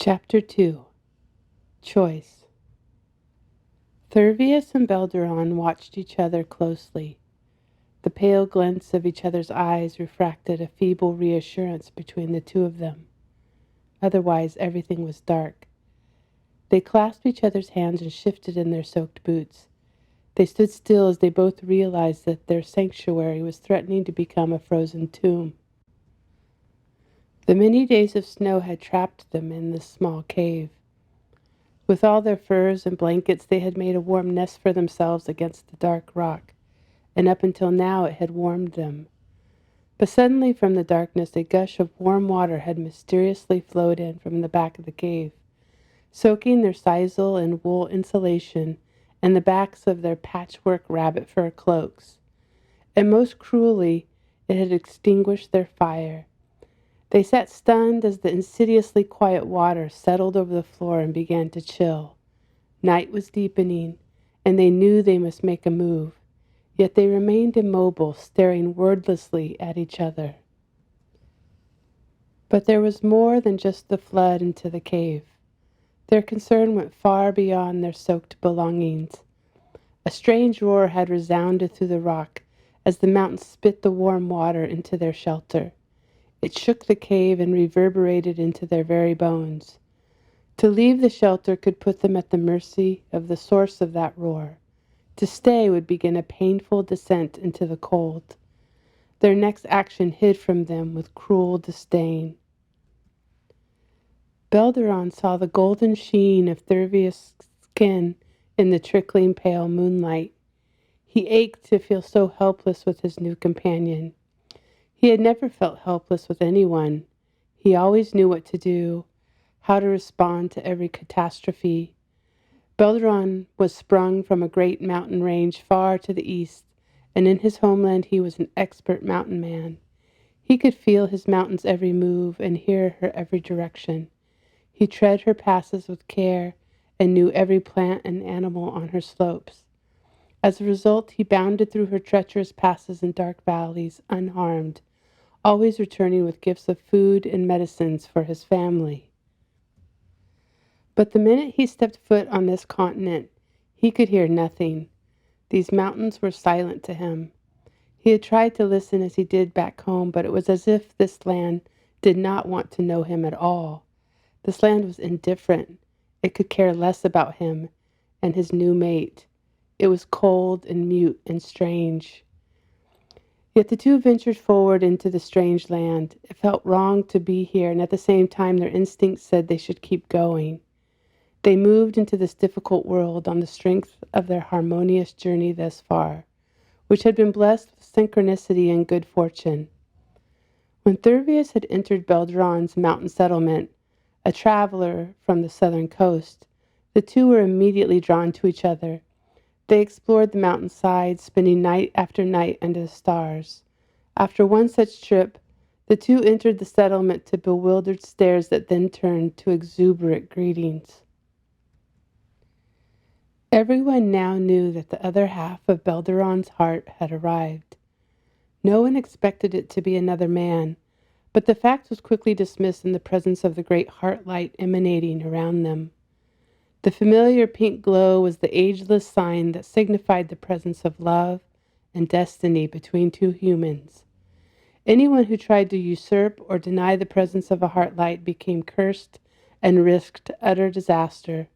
Chapter 2. Choice. Thervius and Belderon watched each other closely. The pale glints of each other's eyes refracted a feeble reassurance between the two of them. Otherwise, everything was dark. They clasped each other's hands and shifted in their soaked boots. They stood still as they both realized that their sanctuary was threatening to become a frozen tomb. The many days of snow had trapped them in this small cave. With all their furs and blankets, they had made a warm nest for themselves against the dark rock, and up until now it had warmed them. But suddenly from the darkness a gush of warm water had mysteriously flowed in from the back of the cave, soaking their sisal and wool insulation and the backs of their patchwork rabbit fur cloaks. And most cruelly, it had extinguished their fire. They sat stunned as the insidiously quiet water settled over the floor and began to chill. Night was deepening, and they knew they must make a move. Yet they remained immobile, staring wordlessly at each other. But there was more than just the flood into the cave. Their concern went far beyond their soaked belongings. A strange roar had resounded through the rock as the mountains spit the warm water into their shelter. It shook the cave and reverberated into their very bones. To leave the shelter could put them at the mercy of the source of that roar. To stay would begin a painful descent into the cold. Their next action hid from them with cruel disdain. Belderon saw the golden sheen of Thervius' skin in the trickling pale moonlight. He ached to feel so helpless with his new companion. He had never felt helpless with anyone. He always knew what to do, how to respond to every catastrophe. Belderon was sprung from a great mountain range far to the east, and in his homeland he was an expert mountain man. He could feel his mountain's every move and hear her every direction. He tread her passes with care and knew every plant and animal on her slopes. As a result, he bounded through her treacherous passes and dark valleys unharmed, always returning with gifts of food and medicines for his family. But the minute he stepped foot on this continent, he could hear nothing. These mountains were silent to him. He had tried to listen as he did back home, but it was as if this land did not want to know him at all. This land was indifferent. It could care less about him and his new mate. It was cold and mute and strange. Yet the two ventured forward into the strange land. It felt wrong to be here, and at the same time their instincts said they should keep going. They moved into this difficult world on the strength of their harmonious journey thus far, which had been blessed with synchronicity and good fortune. When Thervius had entered Belderon's mountain settlement, a traveler from the southern coast, the two were immediately drawn to each other. They explored the mountainside, spending night after night under the stars. After one such trip, the two entered the settlement to bewildered stares that then turned to exuberant greetings. Everyone now knew that the other half of Belderon's heart had arrived. No one expected it to be another man, but the fact was quickly dismissed in the presence of the great heart light emanating around them. The familiar pink glow was the ageless sign that signified the presence of love and destiny between two humans. Anyone who tried to usurp or deny the presence of a heart light became cursed and risked utter disaster.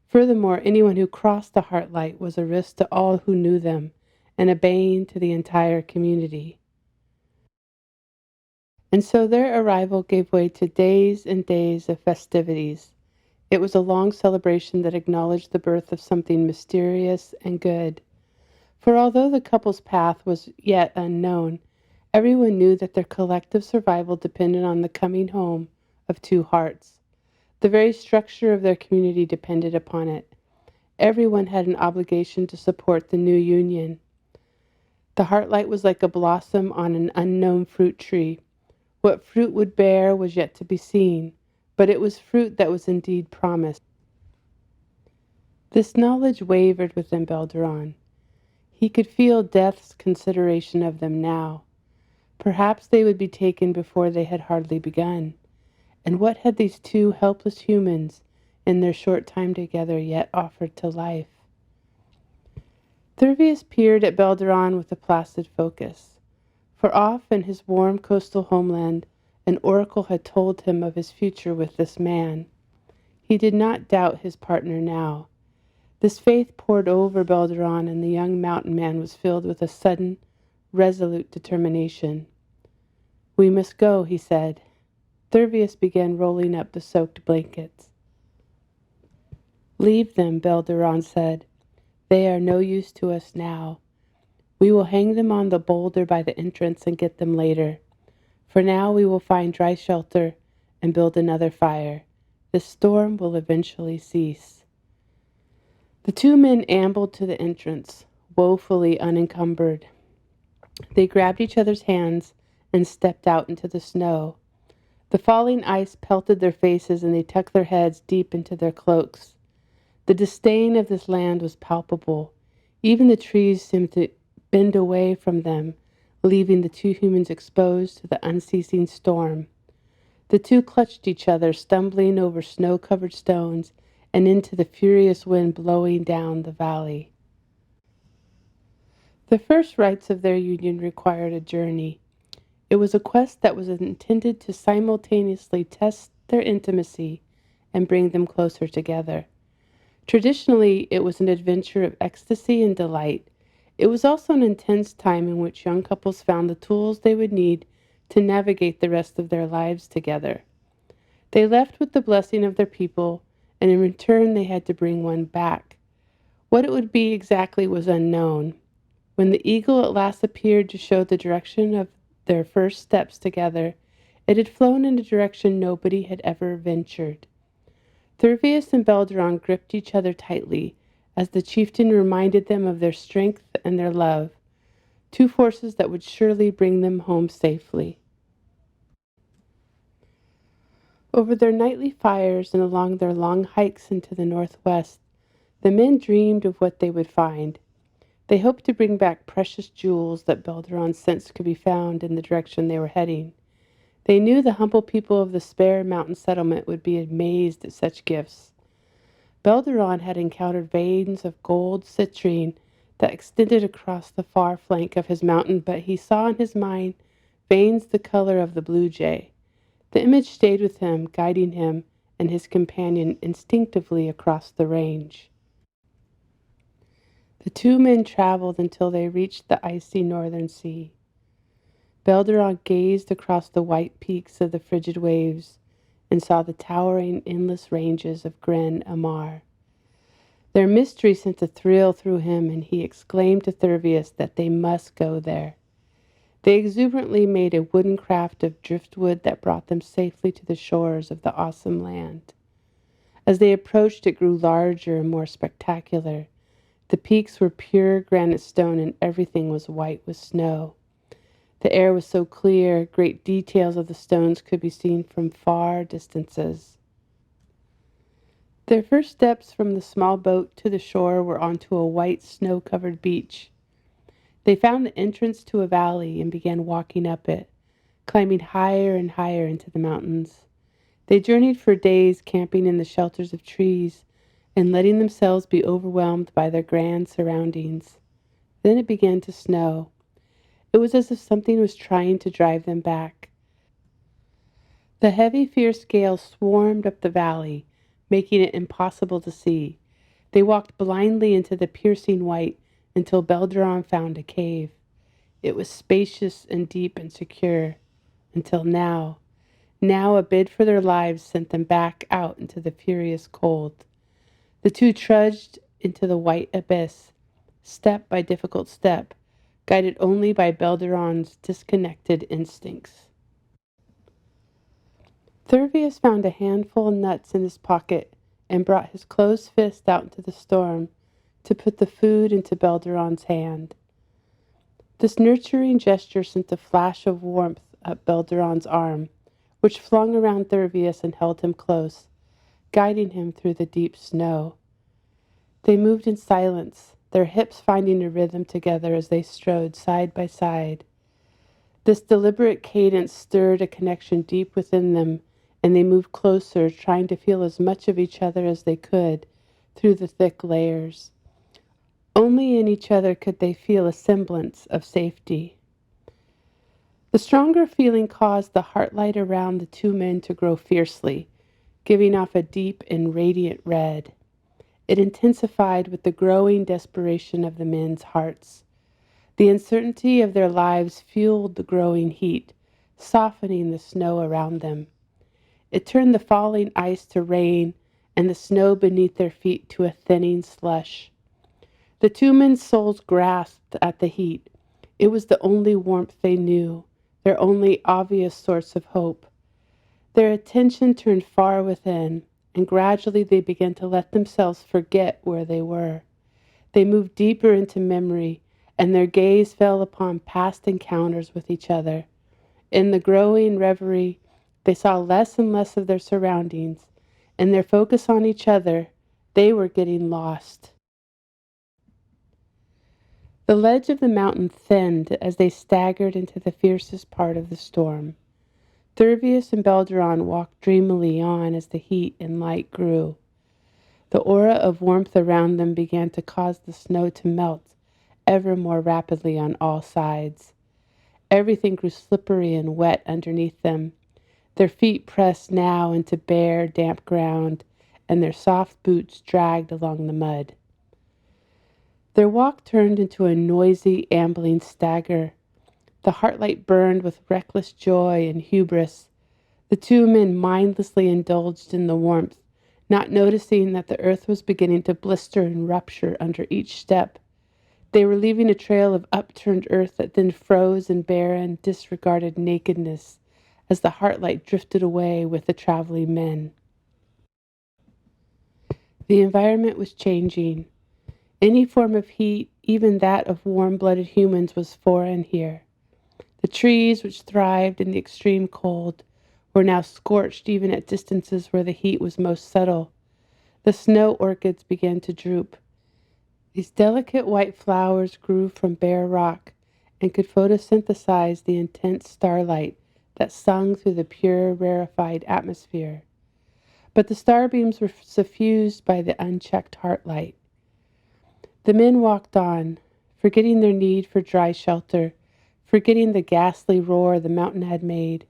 Furthermore, anyone who crossed the heart light was a risk to all who knew them and a bane to the entire community. And so their arrival gave way to days and days of festivities. It was a long celebration that acknowledged the birth of something mysterious and good. For although the couple's path was yet unknown, everyone knew that their collective survival depended on the coming home of two hearts. The very structure of their community depended upon it. Everyone had an obligation to support the new union. The heartlight was like a blossom on an unknown fruit tree. What fruit would bear was yet to be seen, but it was fruit that was indeed promised. This knowledge wavered within Belderon. He could feel death's consideration of them now. Perhaps they would be taken before they had hardly begun. And what had these two helpless humans in their short time together yet offered to life? Thervius peered at Belderon with a placid focus. For off in his warm coastal homeland, an oracle had told him of his future with this man. He did not doubt his partner now. This faith poured over Belderon, and the young mountain man was filled with a sudden, resolute determination. "We must go," he said. Thervius began rolling up the soaked blankets. "Leave them," Belderon said. "They are no use to us now. We will hang them on the boulder by the entrance and get them later. For now we will find dry shelter and build another fire. The storm will eventually cease." The two men ambled to the entrance, woefully unencumbered. They grabbed each other's hands and stepped out into the snow. The falling ice pelted their faces, and they tucked their heads deep into their cloaks. The disdain of this land was palpable. Even the trees seemed to bend away from them, leaving the two humans exposed to the unceasing storm. The two clutched each other, stumbling over snow-covered stones and into the furious wind blowing down the valley. The first rites of their union required a journey. It was a quest that was intended to simultaneously test their intimacy and bring them closer together. Traditionally, it was an adventure of ecstasy and delight. It was also an intense time in which young couples found the tools they would need to navigate the rest of their lives together. They left with the blessing of their people, and in return they had to bring one back. What it would be exactly was unknown. When the eagle at last appeared to show the direction of their first steps together, it had flown in a direction nobody had ever ventured. Thervius and Belderon gripped each other tightly as the chieftain reminded them of their strength and their love, two forces that would surely bring them home safely. Over their nightly fires and along their long hikes into the northwest, the men dreamed of what they would find. They hoped to bring back precious jewels that Belderon sensed could be found in the direction they were heading. They knew the humble people of the spare mountain settlement would be amazed at such gifts. Belderon had encountered veins of gold citrine that extended across the far flank of his mountain, but he saw in his mind veins the color of the blue jay. The image stayed with him, guiding him and his companion instinctively across the range. The two men traveled until they reached the icy northern sea. Belderon gazed across the white peaks of the frigid waves and saw the towering, endless ranges of Gren Amar. Their mystery sent a thrill through him, and he exclaimed to Thervius that they must go there. They exuberantly made a wooden craft of driftwood that brought them safely to the shores of the awesome land. As they approached, it grew larger and more spectacular. The peaks were pure granite stone, and everything was white with snow. The air was so clear, great details of the stones could be seen from far distances. Their first steps from the small boat to the shore were onto a white, snow-covered beach. They found the entrance to a valley and began walking up it, climbing higher and higher into the mountains. They journeyed for days, camping in the shelters of trees and letting themselves be overwhelmed by their grand surroundings. Then it began to snow. It was as if something was trying to drive them back. The heavy, fierce gale swarmed up the valley, making it impossible to see. They walked blindly into the piercing white until Belderon found a cave. It was spacious and deep and secure, until now. Now a bid for their lives sent them back out into the furious cold. The two trudged into the white abyss, step by difficult step, guided only by Belderon's disconnected instincts. Thervius found a handful of nuts in his pocket and brought his closed fist out into the storm to put the food into Belderon's hand. This nurturing gesture sent a flash of warmth up Belderon's arm, which flung around Thervius and held him close, guiding him through the deep snow. They moved in silence, their hips finding a rhythm together as they strode side by side. This deliberate cadence stirred a connection deep within them and they moved closer, trying to feel as much of each other as they could through the thick layers. Only in each other could they feel a semblance of safety. The stronger feeling caused the heartlight around the two men to grow fiercely, giving off a deep and radiant red. It intensified with the growing desperation of the men's hearts. The uncertainty of their lives fueled the growing heat, softening the snow around them. It turned the falling ice to rain and the snow beneath their feet to a thinning slush. The two men's souls grasped at the heat. It was the only warmth they knew, their only obvious source of hope. Their attention turned far within, and gradually they began to let themselves forget where they were. They moved deeper into memory, and their gaze fell upon past encounters with each other. In the growing reverie, they saw less and less of their surroundings. In their focus on each other, they were getting lost. The ledge of the mountain thinned as they staggered into the fiercest part of the storm. Thervius and Belderon walked dreamily on as the heat and light grew. The aura of warmth around them began to cause the snow to melt ever more rapidly on all sides. Everything grew slippery and wet underneath them. Their feet pressed now into bare, damp ground, and their soft boots dragged along the mud. Their walk turned into a noisy, ambling stagger. The heartlight burned with reckless joy and hubris. The two men mindlessly indulged in the warmth, not noticing that the earth was beginning to blister and rupture under each step. They were leaving a trail of upturned earth that then froze in barren, disregarded nakedness as the heartlight drifted away with the traveling men. The environment was changing. Any form of heat, even that of warm-blooded humans, was foreign here. The trees, which thrived in the extreme cold, were now scorched even at distances where the heat was most subtle. The snow orchids began to droop. These delicate white flowers grew from bare rock and could photosynthesize the intense starlight that sung through the pure, rarefied atmosphere. But the starbeams were suffused by the unchecked heartlight. The men walked on, forgetting their need for dry shelter, forgetting the ghastly roar the mountain had made.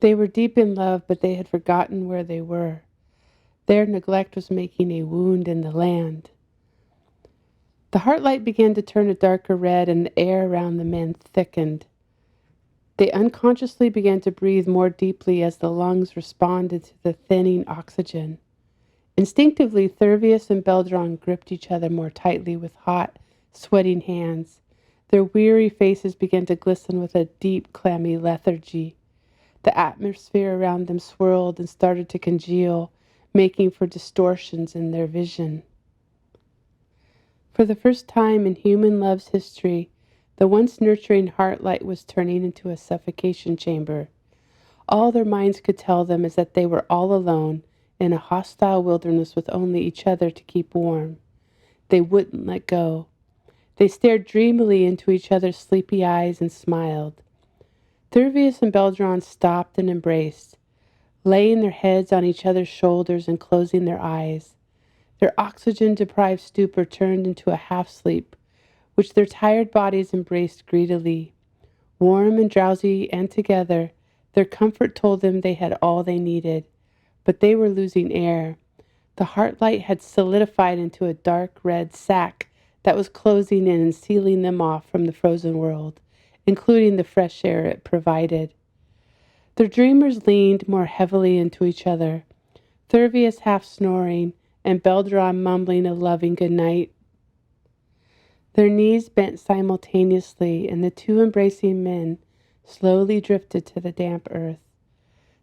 They were deep in love, but they had forgotten where they were. Their neglect was making a wound in the land. The heartlight began to turn a darker red, and the air around the men thickened. They unconsciously began to breathe more deeply as the lungs responded to the thinning oxygen. Instinctively, Thervius and Belderon gripped each other more tightly with hot, sweating hands. Their weary faces began to glisten with a deep, clammy lethargy. The atmosphere around them swirled and started to congeal, making for distortions in their vision. For the first time in human love's history, the once nurturing heartlight was turning into a suffocation chamber. All their minds could tell them is that they were all alone in a hostile wilderness with only each other to keep warm. They wouldn't let go. They stared dreamily into each other's sleepy eyes and smiled. Thervius and Belderon stopped and embraced, laying their heads on each other's shoulders and closing their eyes. Their oxygen-deprived stupor turned into a half-sleep, which their tired bodies embraced greedily. Warm and drowsy and together, their comfort told them they had all they needed. But they were losing air. The heartlight had solidified into a dark red sack that was closing in and sealing them off from the frozen world, including the fresh air it provided. Their dreamers leaned more heavily into each other, Thervius half snoring and Belderon mumbling a loving good night. Their knees bent simultaneously, and the two embracing men slowly drifted to the damp earth.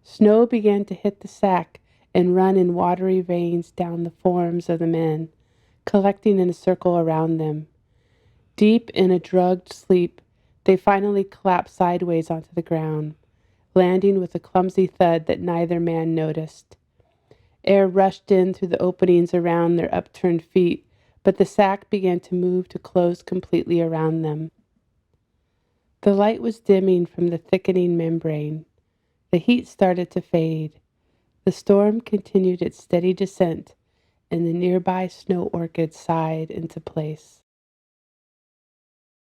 Snow began to hit the sack and run in watery veins down the forms of the men, collecting in a circle around them. Deep in a drugged sleep, they finally collapsed sideways onto the ground, landing with a clumsy thud that neither man noticed. Air rushed in through the openings around their upturned feet, but the sack began to move to close completely around them. The light was dimming from the thickening membrane. The heat started to fade. The storm continued its steady descent, and the nearby snow orchids sighed into place.